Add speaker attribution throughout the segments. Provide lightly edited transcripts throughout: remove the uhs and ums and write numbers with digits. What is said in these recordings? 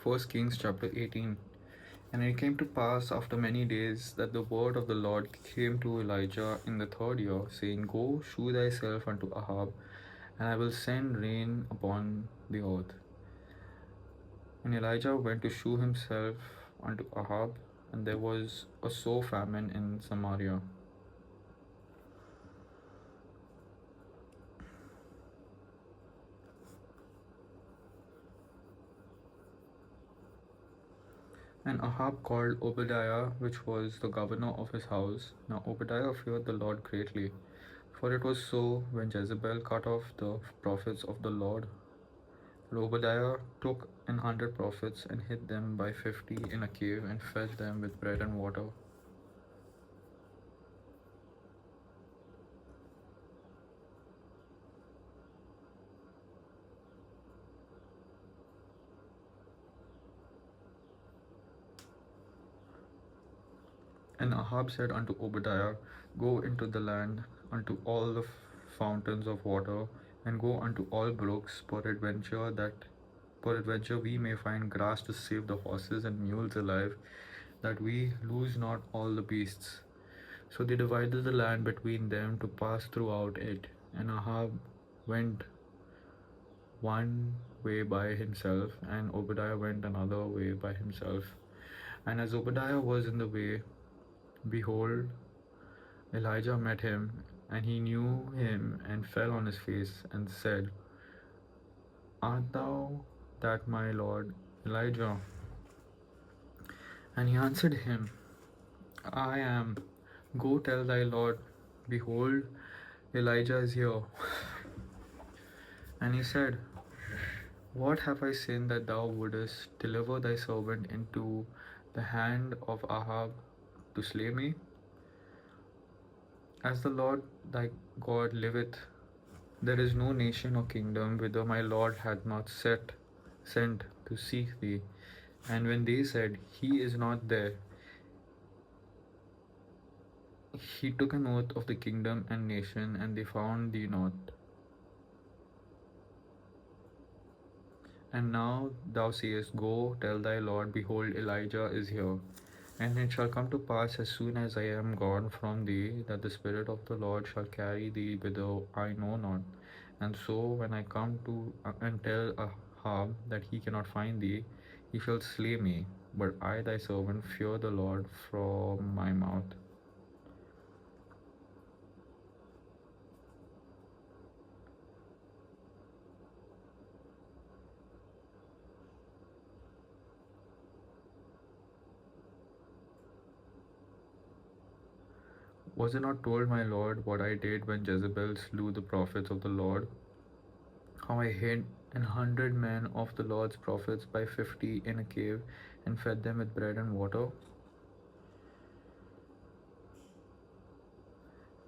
Speaker 1: First Kings chapter 18. And it came to pass after many days that the word of the Lord came to Elijah in the third year, saying, Go, shew thyself unto Ahab, and I will send rain upon the earth. And Elijah went to shew himself unto Ahab, and there was a sore famine in Samaria. And Ahab called Obadiah, which was the governor of his house. Now Obadiah feared the Lord greatly. For it was so, when Jezebel cut off the prophets of the Lord, that Obadiah took 100 prophets and hid them by 50 in a cave and fed them with bread and water. And Ahab said unto Obadiah, Go into the land, unto all the fountains of water, and go unto all brooks, peradventure we may find grass to save the horses and mules alive, that we lose not all the beasts. So they divided the land between them to pass throughout it. And Ahab went one way by himself, and Obadiah went another way by himself. And as Obadiah was in the way, behold, Elijah met him, and he knew him, and fell on his face, and said, Art thou that my lord Elijah? And he answered him, I am. Go tell thy lord, behold, Elijah is here. And he said, What have I sinned that thou wouldest deliver thy servant into the hand of Ahab to slay me? As the Lord thy God liveth, there is no nation or kingdom whither my Lord hath not sent to seek thee. And when they said, He is not there, he took an oath of the kingdom and nation, and they found thee not. And now thou sayest, Go, tell thy Lord, behold, Elijah is here. And it shall come to pass, as soon as I am gone from thee, that the Spirit of the Lord shall carry thee whither I know not. And so, when I come to and tell Ahab that he cannot find thee, he shall slay me. But I, thy servant, fear the Lord from my mouth. Was it not told, my Lord, what I did when Jezebel slew the prophets of the Lord? How I hid 100 men of the Lord's prophets by 50 in a cave, and fed them with bread and water?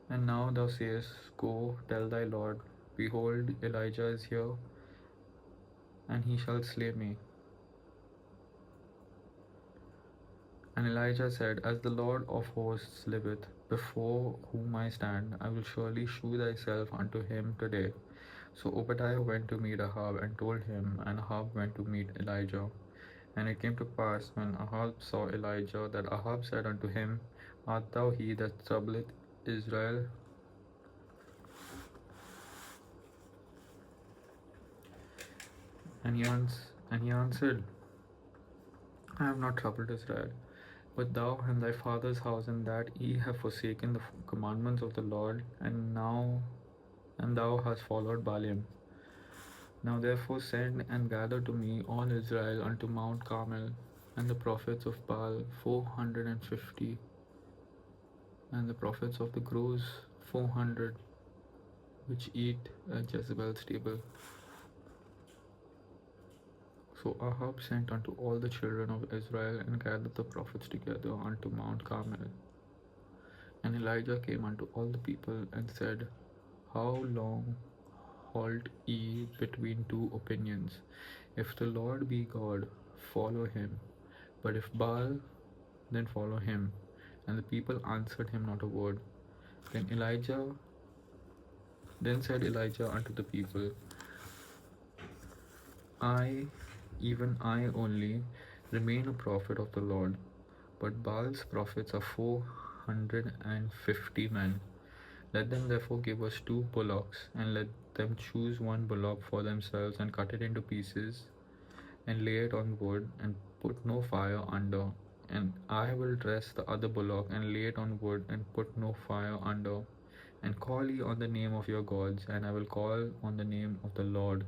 Speaker 1: And now thou sayest, Go, tell thy Lord, behold, Elijah is here, and he shall slay me. And Elijah said, As the Lord of hosts liveth, before whom I stand, I will surely shew thyself unto him today. So Obadiah went to meet Ahab, and told him, and Ahab went to meet Elijah. And it came to pass, when Ahab saw Elijah, that Ahab said unto him, Art thou he that troubleth Israel? And he answered, I have not troubled Israel, but thou and thy father's house, and that ye have forsaken the commandments of the Lord, and thou hast followed Balaam. Now therefore send and gather to me all Israel unto Mount Carmel, and the prophets of Baal 450, and the prophets of the groves 400, which eat at Jezebel's table. So Ahab sent unto all the children of Israel, and gathered the prophets together unto Mount Carmel. And Elijah came unto all the people, and said, How long halt ye between two opinions? If the Lord be God, follow him, but if Baal, then follow him. And the people answered him not a word. Then said Elijah unto the people, I even I only remain a prophet of the Lord, but Baal's prophets are 450 men. Let them therefore give us 2 bullocks, and let them choose 1 bullock for themselves, and cut it into pieces, and lay it on wood, and put no fire under. And I will dress the other bullock, and lay it on wood, and put no fire under. And call ye on the name of your gods, and I will call on the name of the Lord.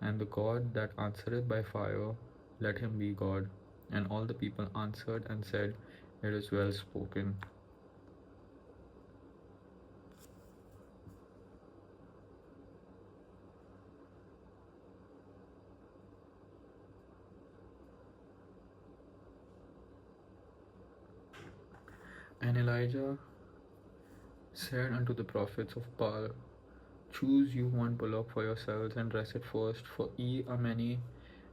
Speaker 1: And the God that answereth by fire, let him be God. And all the people answered and said, It is well spoken. And Elijah said unto the prophets of Baal, Choose you 1 bullock for yourselves, and dress it first, for ye are many,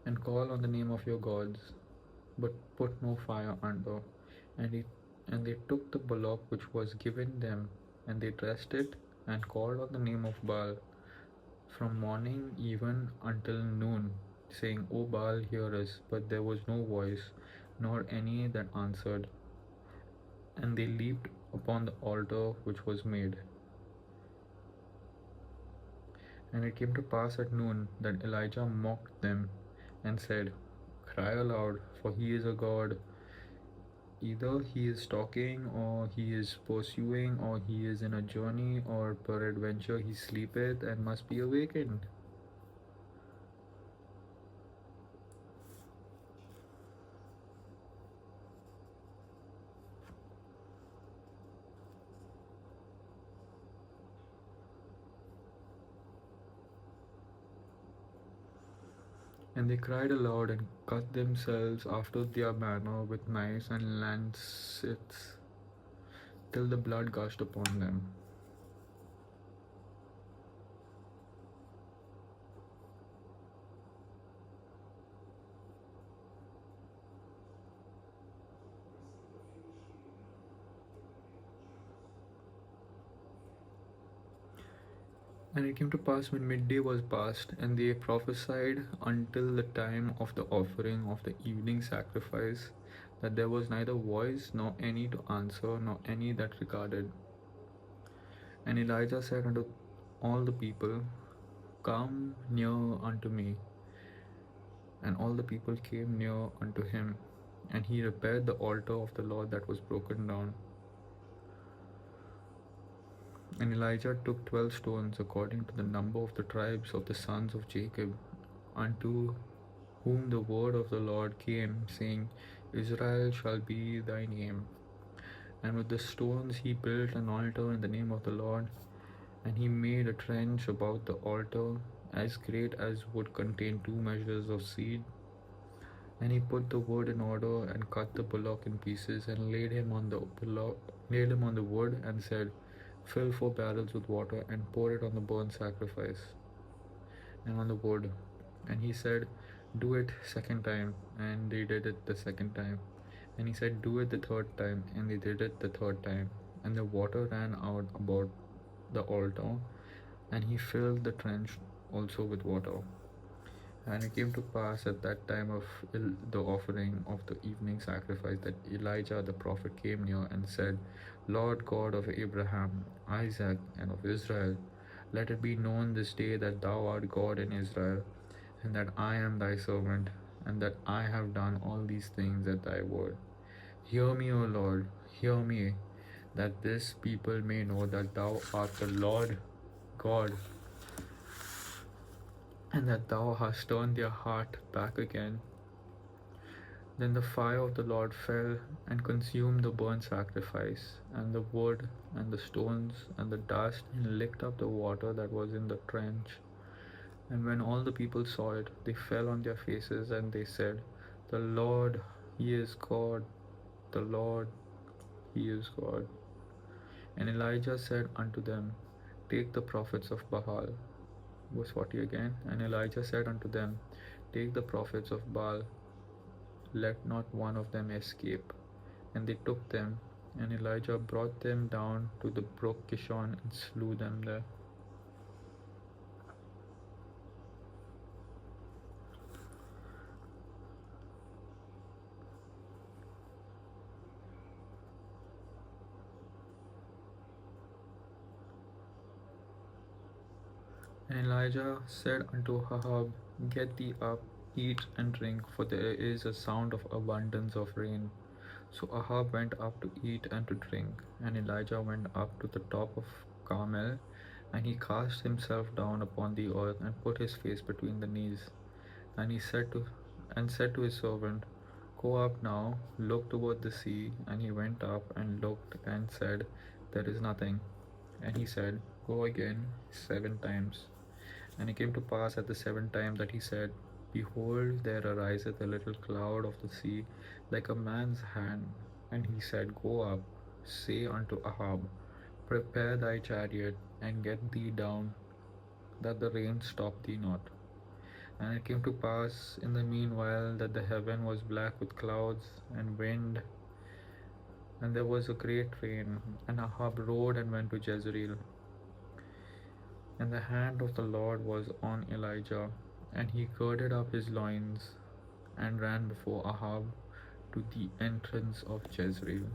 Speaker 1: and call on the name of your gods, but put no fire under. And he and they took the bullock which was given them, and they dressed it, and called on the name of Baal from morning even until noon, saying, O Baal, hear us. But there was no voice, nor any that answered. And they leaped upon the altar which was made. And it came to pass at noon that Elijah mocked them, and said, Cry aloud, for he is a god. Either he is talking, or he is pursuing, or he is in a journey, or peradventure he sleepeth and must be awakened. And they cried aloud, and cut themselves after their manner with knives and lancets, till the blood gushed upon them. And it came to pass when midday was past, and they prophesied until the time of the offering of the evening sacrifice, that there was neither voice, nor any to answer, nor any that regarded. And Elijah said unto all the people, Come near unto me. And all the people came near unto him, and he repaired the altar of the Lord that was broken down. And Elijah took 12 stones, according to the number of the tribes of the sons of Jacob, unto whom the word of the Lord came, saying, Israel shall be thy name. And with the stones he built an altar in the name of the Lord, and he made a trench about the altar, as great as would contain 2 measures of seed. And he put the wood in order, and cut the bullock in pieces, and nailed him on the wood, and said, Fill 4 barrels with water, and pour it on the burnt sacrifice, and on the wood. And he said, Do it second time. And they did it the second time. And he said, Do it the third time. And they did it the third time. And the water ran out about the altar, and he filled the trench also with water. And it came to pass at that time of the offering of the evening sacrifice, that Elijah the prophet came near and said, Lord God of Abraham, Isaac, and of Israel, let it be known this day that thou art God in Israel, and that I am thy servant, and that I have done all these things at thy word. Hear me, O Lord, hear me, that this people may know that thou art the Lord God, and that thou hast turned their heart back again. Then the fire of the Lord fell and consumed the burnt sacrifice, and the wood, and the stones, and the dust, and licked up the water that was in the trench. And when all the people saw it, they fell on their faces, and they said, The Lord, He is God, the Lord, He is God. And Elijah said unto them, Take the prophets of Baal. Verse 40 again. And Elijah said unto them, Take the prophets of Baal, let not one of them escape. And they took them, and Elijah brought them down to the brook Kishon, and slew them there. And Elijah said unto Ahab, Get thee up, eat and drink, for there is a sound of abundance of rain. So Ahab went up to eat and to drink, and Elijah went up to the top of Carmel, and he cast himself down upon the earth and put his face between the knees. And he said to his servant, Go up now, look toward the sea. And he went up and looked and said, There is nothing. And he said, Go again 7 times. And it came to pass at the 7th time that he said, Behold, there ariseth a little cloud of the sea, like a man's hand. And he said, Go up, say unto Ahab, Prepare thy chariot, and get thee down, that the rain stop thee not. And it came to pass in the meanwhile that the heaven was black with clouds and wind, and there was a great rain. And Ahab rode and went to Jezreel. And the hand of the Lord was on Elijah, and he girded up his loins and ran before Ahab to the entrance of Jezreel.